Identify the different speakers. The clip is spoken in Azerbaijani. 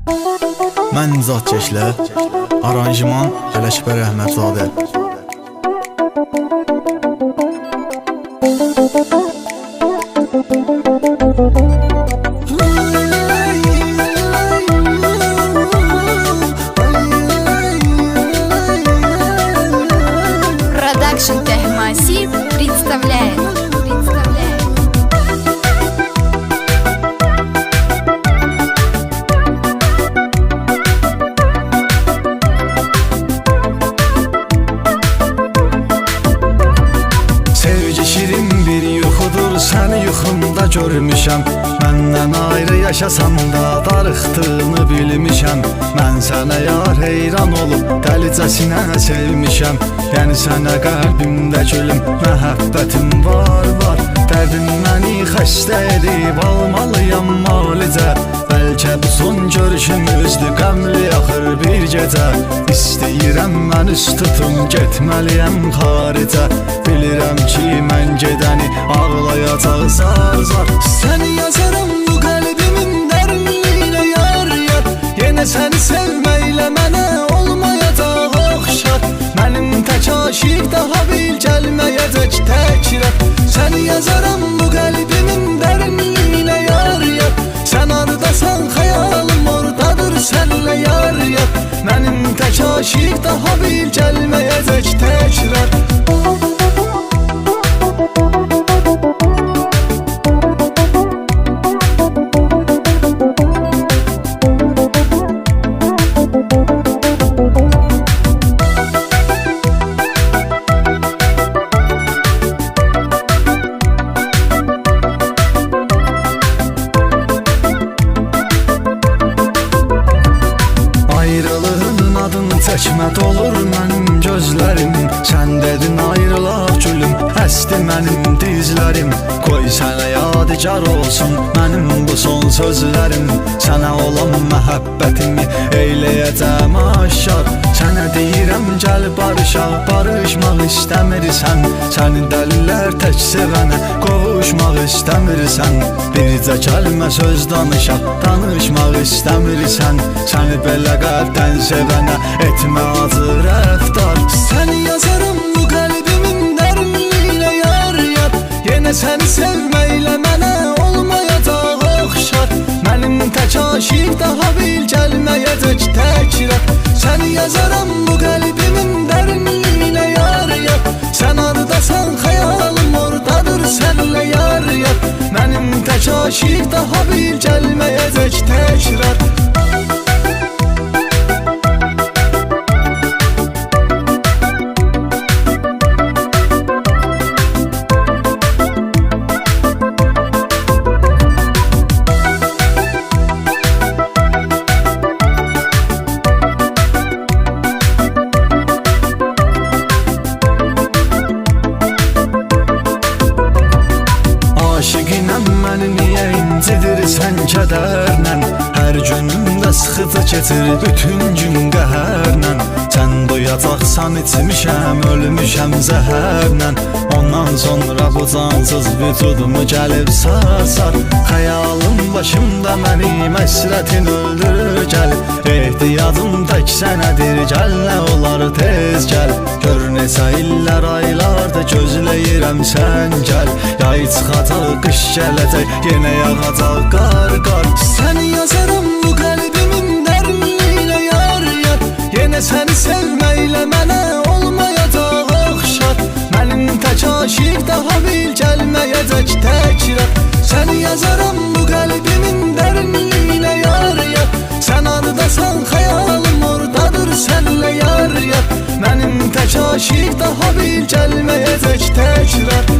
Speaker 1: Mən Nizat Çeşlə, aranjman Ələkbər Əhmədzadə.
Speaker 2: Продакшн Техмассив представляет.
Speaker 1: Sevgi şirin bir yuxudur, səni yuxumda görmüşəm. Məndən ayrı yaşasam da darıxdığını bilmişəm. Mən sənə yar heyran olub dəlicəsinə sevmişəm. Yəni sənə qəlbimdə gülüm, məhəbbətim var. Dərdin məni xəstə edib almalıyam malicə. Bəlkə bu son görüşümüzdür, qəmli axır bir gecə. İstəyirəm mən üst tutum, getməliyəm xaricə. Bilirəm ki mən gedəni ağlayacaq zar. Səni yazaram bu qəlbimin dərinliyinə yar. Yenə səni sevməklə mənə olmayacaq oxşar. Mənim tək aşiq daha bil gəlməyəcək təkrar. Səni yazaram bu qəlbimin dərinliyinə yar. Sən ardasan xəyalım ordadır sənlə yar. Mənim tək aşiq daha bil gəlməyəcək təkrar. Ayrılığın adını çəkmə dolur mənim gözlərim. Sən dedin ayrılaq gülüm, həsdi mənim dizlərim. Qoy sənə yadigar olsun mənim bu son sözlərim. Sənə olan məhəbbətimi eyləyəcəm aşkar. Sənə deyirəm gəl barışaq, barışmaq istəmirsən. Səni dəlilər tək sevənə qovuşmaq istəmirsən. Bircə kəlmə söz danışaq, danışmaq istəmirsən. Səni belə qəlbdən sevənə etmə acı rəftar. Səni yazaram bu qəlbimin dərinliyinə yar. Yenə səni sevməklə mənə olmayacaq oxşar. Mənim tək aşiq daha bil gəlməyəcək təkrar. Səni yazaram bu qəlbimin dərinliyinə yar. Sən ardasan xəyalım ordadır sənlə yar. Mənim tək aşiq daha bil gəlməyəcək təkrar. Aşiqinəm məni niyə incidirsən kədərlə? Hər günümdə sıxıca keçir bütün gün qəhərlə. Sən doyacaqsan içmişəm, ölmüşəm zəhərlə. Ondan sonra bu cansız vücudumu gəlib sarsar. Xəyalım başımda məni məsrətin öldürür gəl. Ehtiyacım tək sənədir, gəl nə olar tez gəl. Gör neçə illər aylardır gözləyirəm sən gəl. Yay çıxacaq qış gələcək, yenə yağacaq qar. Səni yazaram bu qəlbimin dərinliyinə yar. Yenə səni sevməklə mənə olmayacaq oxşar. Mənim tək aşiq daha bil gəlməyəcək təkrar. Səni yazaram bu qəlbimin dərinliyinə yar. Sən ardasan xəyalım ordadır sənlə yar. Mənim tək aşiq daha bil gəlməyəcək təkrar.